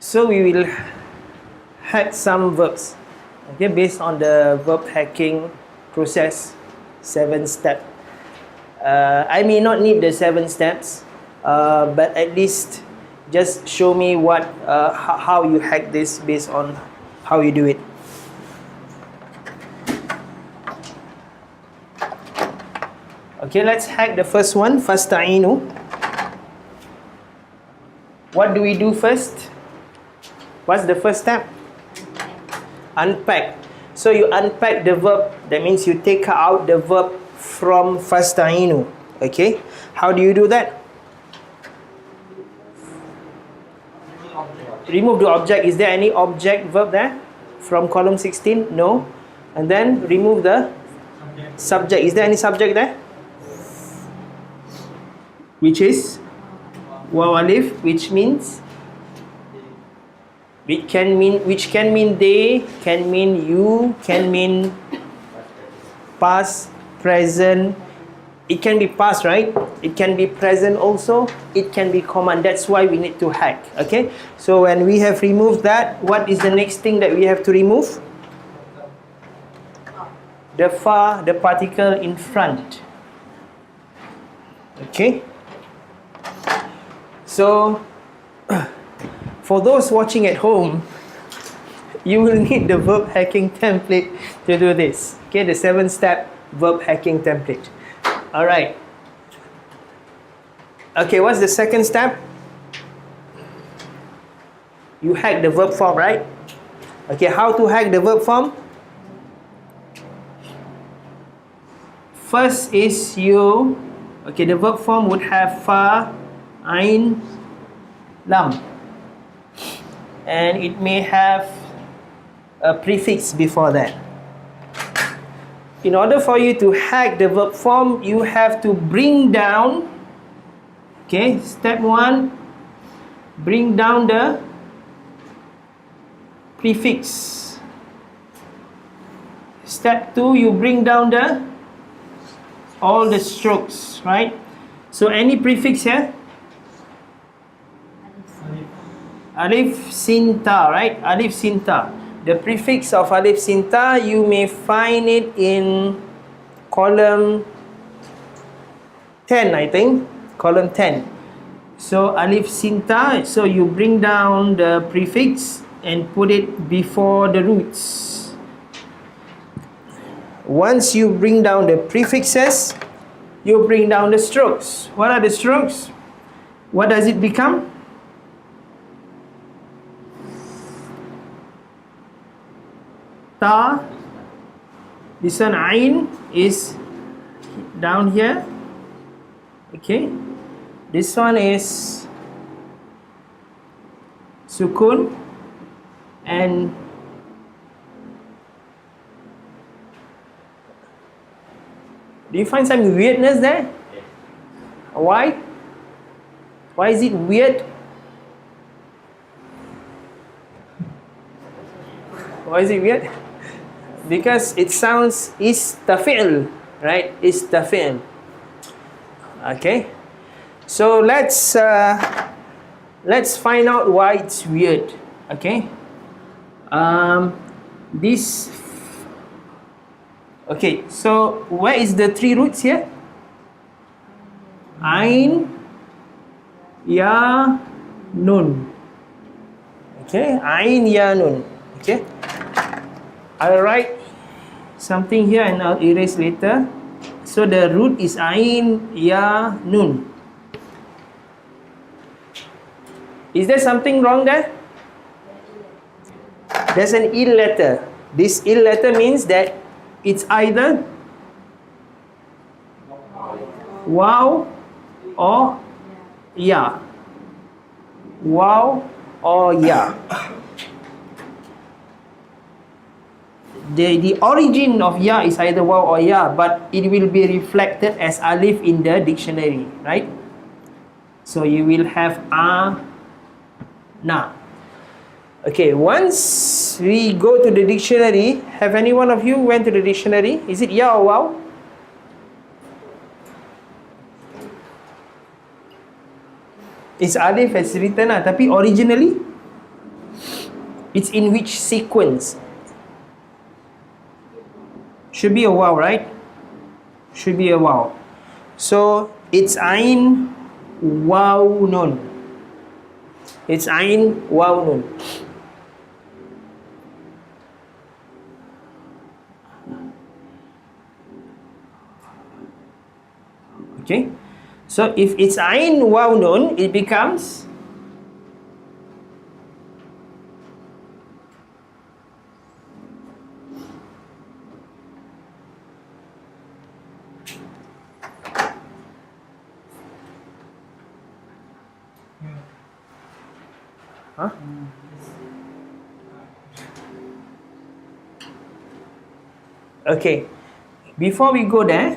So we will hack some verbs, okay, based on the verb hacking process, 7 step. I may not need the 7 steps, but at least just show me how you hack this based on how you do it. Okay, let's hack the first one, fasta'inu. What do we do first? What's the first step? Unpack. So you unpack the verb. That means you take out the verb from fasta'inu. Okay? How do you do that? Remove the object. Is there any object verb there? From column 16? No. And then remove the subject. Is there any subject there? Which is waw alif, which means which can mean they, can mean you, can mean past, present. It can be past, right? It can be present also. It can be command. That's why we need to hack. Okay? So when we have removed that, what is the next thing that we have to remove? The fa, the particle in front. Okay? So for those watching at home, you will need the verb hacking template to do this. Okay, the 7-step verb hacking template. Alright. Okay, what's the second step? You hack the verb form, right? Okay, how to hack the verb form? First is okay, the verb form would have fa, ain, lam. And it may have a prefix before that. In order for you to hack the verb form, you have to bring down, okay, step 1, bring down the prefix. Step 2, you bring down all the strokes, right? So any prefix here? Alif, sin, ta, right? Alif, sin, ta. The prefix of alif, sin, ta, you may find it in column 10, I think. Column 10. So alif, sin, ta, so you bring down the prefix and put it before the roots. Once you bring down the prefixes, you bring down the strokes. What are the strokes? What does it become? Ta. This one, ain, is down here. Okay. This one is sukun. And do you find some weirdness there? Why? Why is it weird? Why is it weird? Because it sounds istafi'l, right? Istafi'l. Okay. So let's find out why it's weird. Okay. Okay, so where is the 3 roots here? Ain, ya, nun. Okay, ain, ya, nun. Okay, I'll write something here and I'll erase later. So the root is ain, ya, nun. Is there something wrong there? There's an ill letter. This ill letter means that it's either waw or ya. Waw or ya. The origin of ya is either waw or ya, but it will be reflected as alif in the dictionary, right? So you will have na. Okay, once we go to the dictionary, have any one of you went to the dictionary? Is it ya or waw? It's alif as written, tapi originally It's in which sequence? Should be a wow, right? Should be a wow. So it's ain waw nun. It's ain waw nun. Okay. So if it's ain waw nun, it becomes huh? Okay. Before we go there,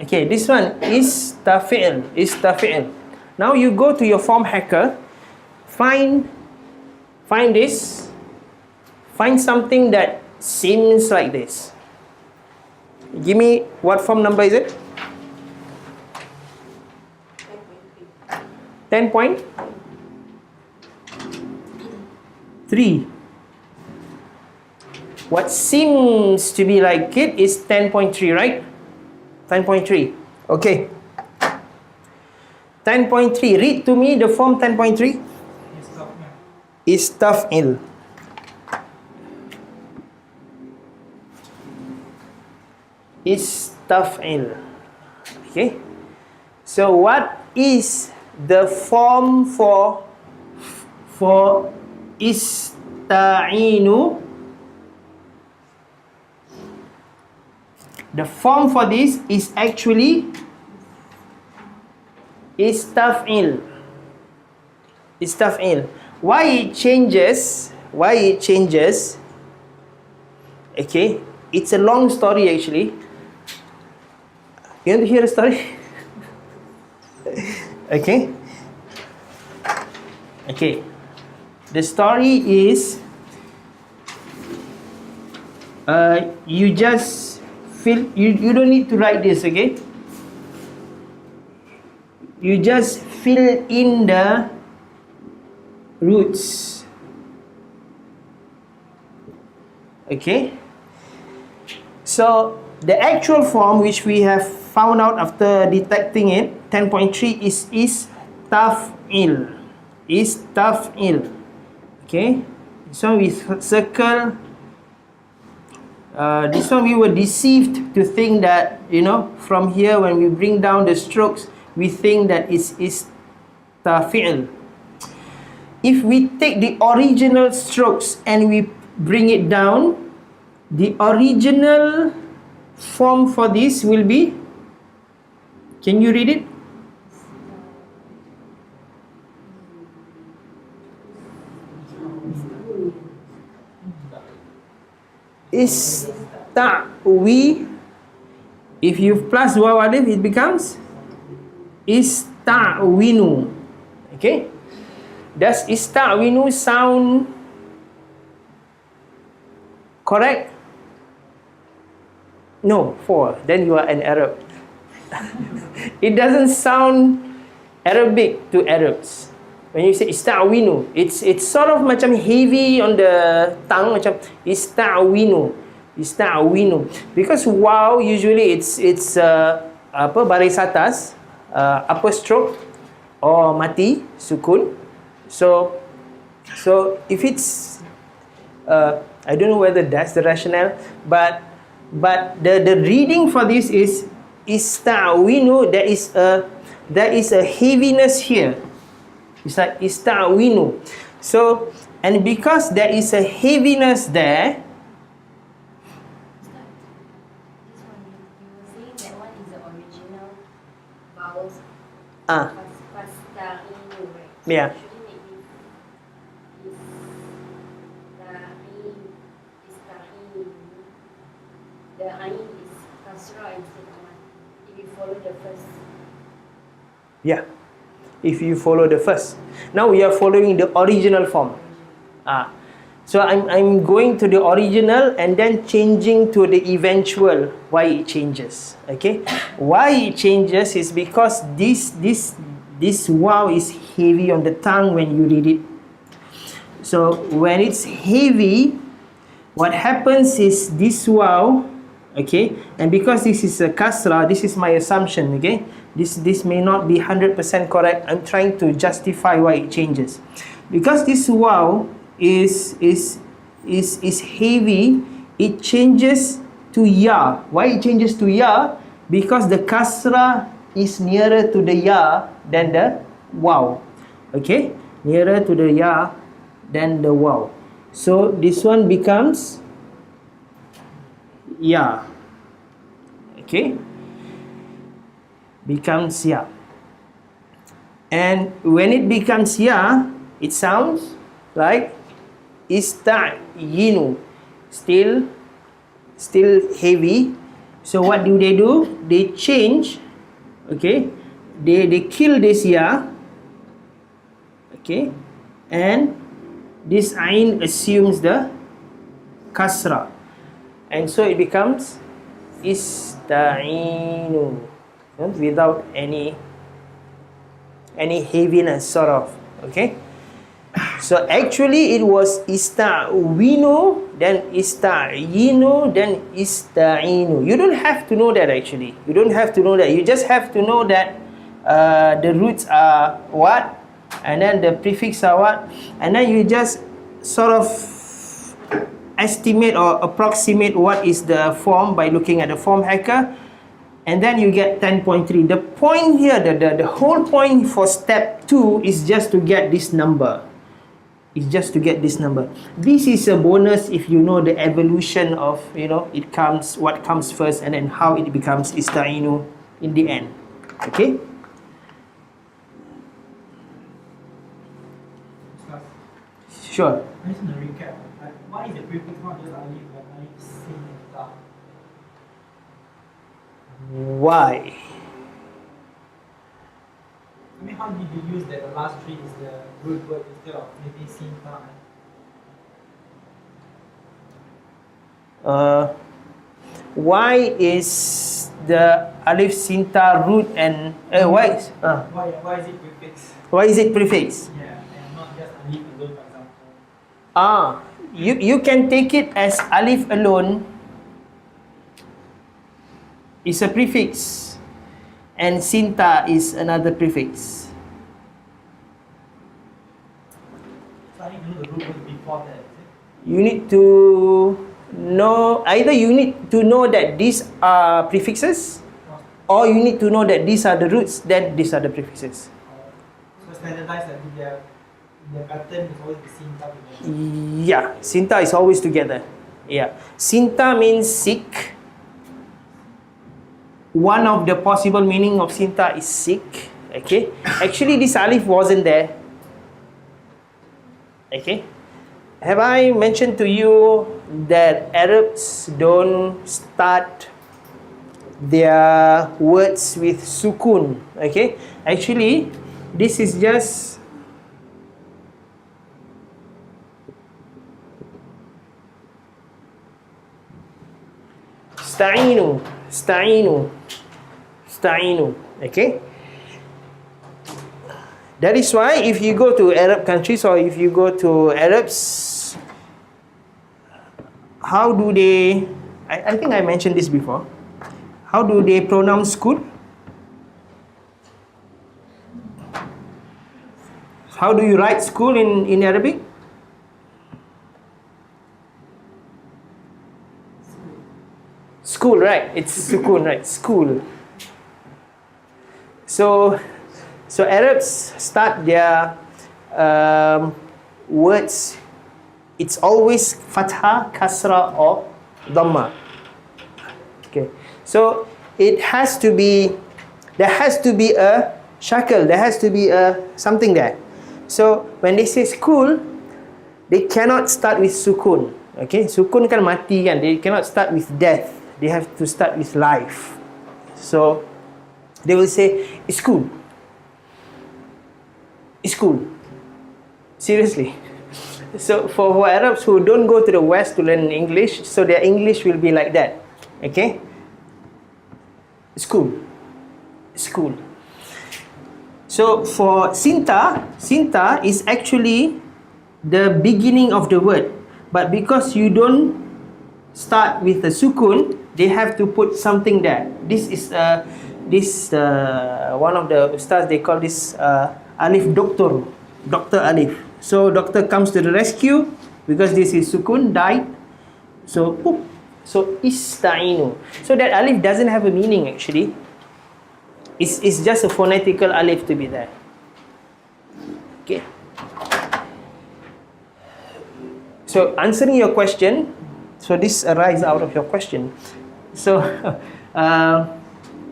okay, this one is tafi'il. Is tafi'il. Now you go to your form hacker, find this, find something that seems like this. Give me, what form number is it? 10.3. What seems to be like it is 10.3, right? 10.3. Okay. 10.3. Read to me the form 10.3. Istaf'il. Istaf'il. Okay. So what is the form for ista'inu? The form for this is actually istaf'il. Istaf'il. Why it changes? Okay, it's a long story actually. You want to hear a story? Okay. The story is you just feel you don't need to write this, okay? You just fill in the roots. Okay? So the actual form which we have found out after detecting it, 10.3, is taf'il. Is taf'il. Okay? So we circle. This one we were deceived to think that, from here when we bring down the strokes, we think that it's tafi'il. If we take the original strokes and we bring it down, the original form for this will be, can you read it? Ista'wi. If you plus waw alif, it becomes ista'winu. Okay? Does ista'winu sound correct? No, 4. Then you are an Arab. It doesn't sound Arabic to Arabs. When you say ista'winu, it's sort of macam heavy on the tongue, macam ista'winu. Because wow usually it's baris atas, upper stroke or mati sukun. So if it's I don't know whether that's the rationale, but the reading for this is ista'winu. There is a heaviness here. It's like ista'winu. So, and because there is a heaviness there, yeah. The ain is kasra instead of mat. If you follow the first. Yeah. If you follow the first. Now we are following the original form. So I'm going to the original and then changing to the eventual. Why it changes? Okay. Why it changes is because this This wow is heavy on the tongue when you read it. So when it's heavy, what happens is this wow, okay, and because this is a kasra, this is my assumption, okay, this may not be 100% correct. I'm trying to justify why it changes. Because this wow is heavy, it changes to ya. Why it changes to ya? Because the kasra is nearer to the ya than the wow. Okay, nearer to the ya than the wow. So this one becomes ya. Okay, becomes ya. And when it becomes ya, it sounds like ista'yinu. Still heavy. So what do? They change, okay, they kill this ya, okay, and this ain assumes the kasra, and so it becomes ista'inu, without any heaviness, sort of, okay. So actually it was ista'winu, then ista'yinu, then ista'inu. You don't have to know that actually. You don't have to know that. You just have to know that the roots are what, and then the prefix are what, and then you just sort of estimate or approximate what is the form by looking at the form hacker, and then you get 10.3. The point here, the whole point for step 2 is just to get this number. It's just to get this number. This is a bonus if you know the evolution of, what comes first and then how it becomes ista'inu in the end. Okay? Sure. I just want to recap. Why is the prefix not just alif, but alif, sin, and ta? Why? I mean, how did you use that the last three is the root word instead of maybe sin, ta? Why is the alif sinta root and why is it prefix? Why is it prefix? Yeah, and not just alif alone, for example. You can take it as alif alone is a prefix, and sinta is another prefix. So I need to know the root word before that, is it? You need to know, either you need to know that these are prefixes, or you need to know that these are the roots, then these are the prefixes. So standardized that their pattern is always the sin, ta together. Yeah, sinta is always together. Yeah, sinta means sick. One of the possible meaning of sinta is sick. Okay, actually this alif wasn't there. Okay, have I mentioned to you that Arabs don't start their words with sukun? Okay, actually this is just sta'inu, okay. That is why if you go to Arab countries or if you go to Arabs, how do they, I think I mentioned this before, how do they pronounce school? How do you write school in Arabic? School, right? It's sukun, right? School. So Arabs start their words, it's always fathah, kasra, or dhamma. Okay. So it has to be, there has to be a shakal, there has to be a something there. So when they say school, they cannot start with sukun. Okay, sukun kan mati kan, they cannot start with death. They have to start with life. So they will say school. School. Seriously. So for Arabs who don't go to the West to learn English, so their English will be like that. Okay? School. School. So for sinta is actually the beginning of the word. But because you don't start with a sukun, they have to put something there. This is one of the ustaz, they call this alif doktor, Dr. Alif. So doctor comes to the rescue because this is sukun, died. So poop. So ista'inu. So that alif doesn't have a meaning actually. It's just a phonetical alif to be there. Okay. So answering your question, so this arises out of your question. So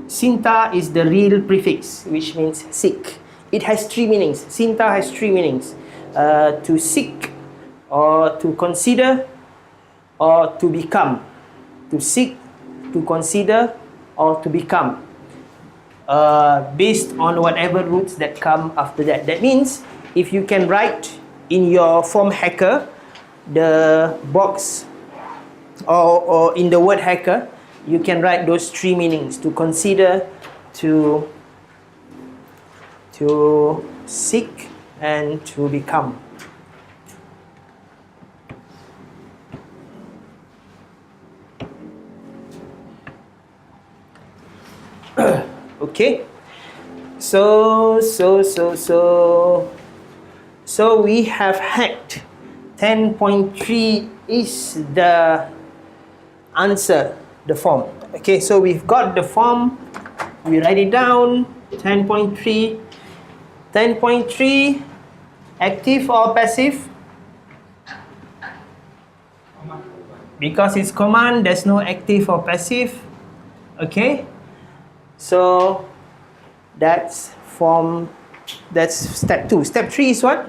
sinta is the real prefix, which means seek. It has three meanings. Sinta has three meanings: to seek, or to consider, or to become. To seek, to consider, or to become. Based on whatever roots that come after that. That means if you can write in your form hacker, the box, or in the word hacker, you can write those three meanings: to consider, to seek, and to become. Okay, so we have hacked 10.3 is the answer, the form. Okay, so we've got the form, we write it down. 10.3, active or passive? Because it's command, there's no active or passive. Okay, so that's step 2. Step 3 is what?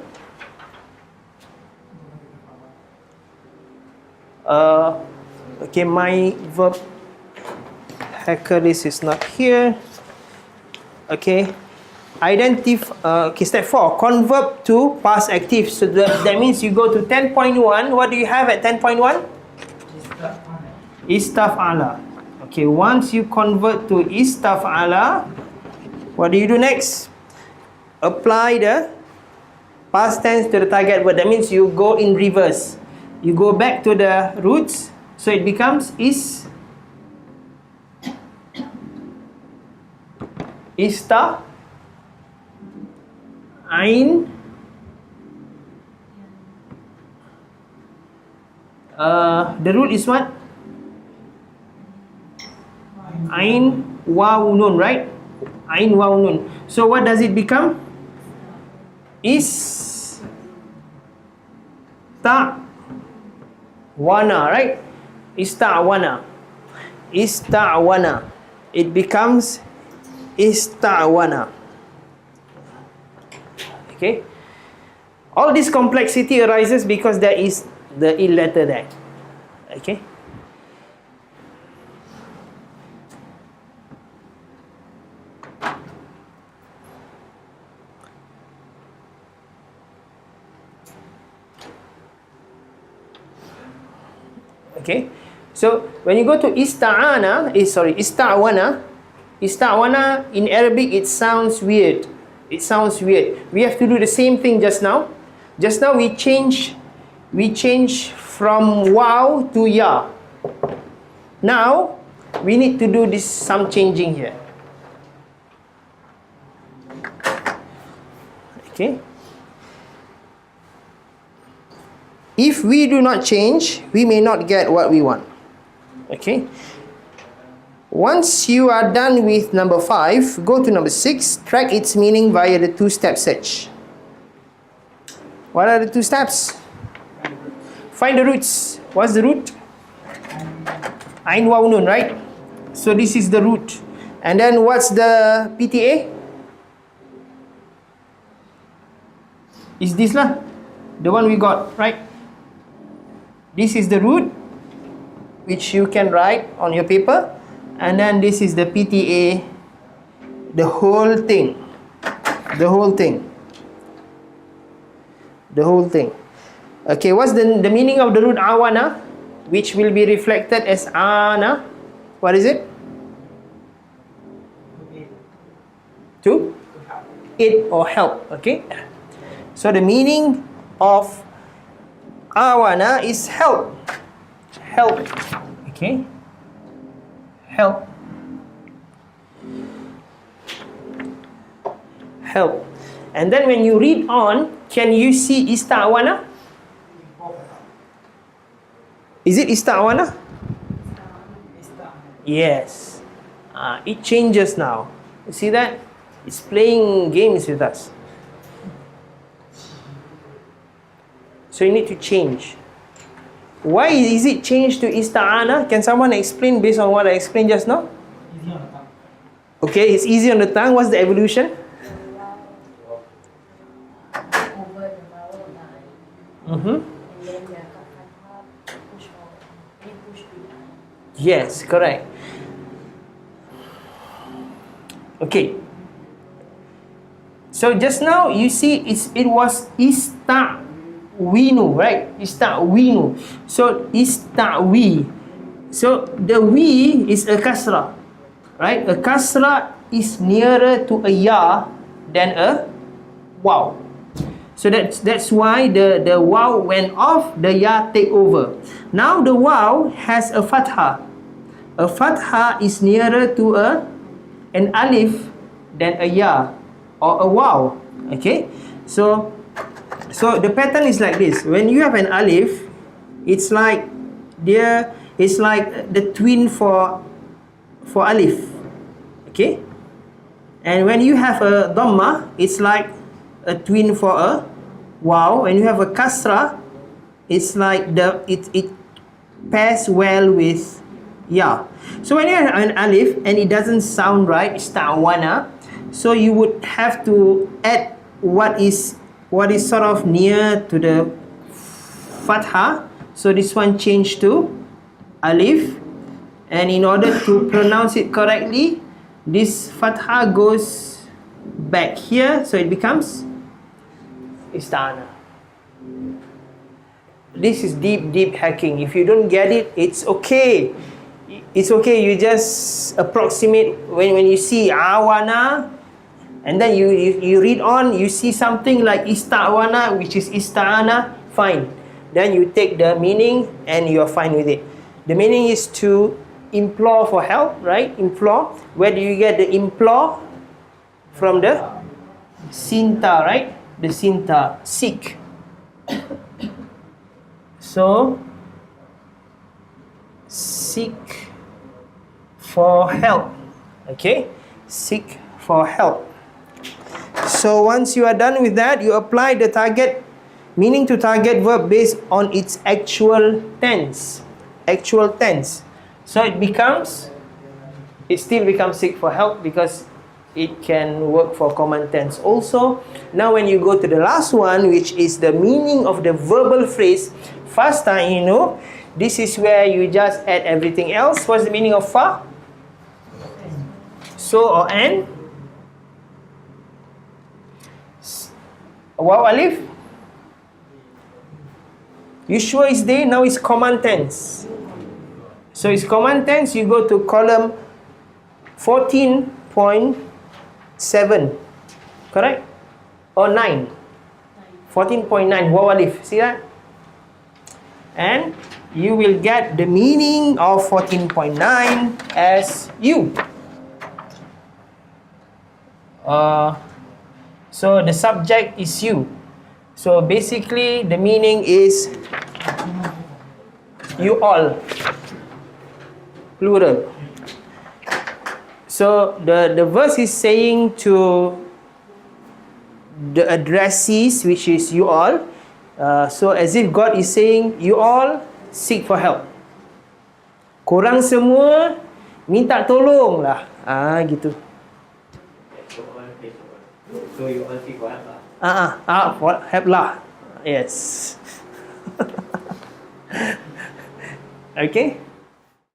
Okay, my verb hacker list is not here. Okay, okay, step 4, convert to past active. So that means you go to 10.1. What do you have at 10.1? Istaf'ala. Okay, once you convert to istaf'ala, what do you do next? Apply the past tense to the target word. That means you go in reverse. You go back to the roots, so it becomes ain, the root is what? Ain waw nun, right? Ain waw nun. So what does it become? Ista'wana, right? Ista'wana. It becomes ista'wana. Okay. All this complexity arises because there is the ill letter there. Okay. Okay, so when you go to ista'wana, ista'wana in Arabic, it sounds weird. We have to do the same thing just now. Just now we change from wow to ya. Now we need to do some changing here. Okay. If we do not change, we may not get what we want. Okay. Once you are done with number 5, go to number 6. Track its meaning via the 2-step search. What are the 2 steps? Find the roots. What's the root? Ain waw nun, right? So this is the root. And then what's the PTA? Is this lah? The one we got, right? This is the root, which you can write on your paper. And then this is the PTA, the whole thing. Okay, what's the meaning of the root awana, which will be reflected as ana? What is it? aid or help. Okay, so the meaning of awana is help. Help. Okay, help. Help. And then when you read on, can you see ista'wana? Is it ista'wana? Yes. It changes now. You see that? It's playing games with us. So you need to change. Why is it changed to ista'ana? Can someone explain based on what I explained just now? Easy on the tongue. Okay, it's easy on the tongue. What's the evolution? Over the vowel line. Mm-hmm. And then the fathah push forward. They push behind. Yes, correct. Okay. So just now you see it was ista'winu, right? Ista'winu. So ista'wi. So the wi is a kasra, right? A kasra is nearer to a ya than a waw. So that's why the waw went off, the ya take over. Now the waw has a fathah. A fathah is nearer to an alif than a ya or a waw. Okay, so the pattern is like this. When you have an alif, it's like the twin for alif. Okay, and when you have a dhamma, it's like a twin for a waw. When you have a kasra, it's like it pairs well with ya. So when you have an alif and it doesn't sound right, ista'wana, so you would have to add what is sort of near to the fathah. So this one changed to alif, and in order to pronounce it correctly, this fathah goes back here, so it becomes ista'ana. This is deep hacking. If you don't get it, it's okay. It's okay. You just approximate when you see awana, and then you read on, you see something like ista'wana, which is ista'ana, fine. Then you take the meaning and you're fine with it. The meaning is to implore for help, right? Implore. Where do you get the implore? From the sinta, right? The sinta, seek. So seek for help. Okay? Seek for help. So once you are done with that, you apply the target meaning to target verb based on its actual tense. Actual tense. So it still becomes seek for help because it can work for common tense also. Now when you go to the last one, which is the meaning of the verbal phrase, fasta'inu, this is where you just add everything else. What's the meaning of fa? So or and? Waw alif? You sure it's there? Now it's command tense. So it's command tense, you go to column 14.7. Correct? Or 9. 14.9. Waw alif. See that? And you will get the meaning of 14.9 as you. So the subject is you. So basically the meaning is you all, plural. So the verse is saying to the addressees, which is you all. So as if God is saying, you all seek for help. Korang semua minta tolong lah. Gitu. So you all seek for help lah. For help lah. Yes. Okay.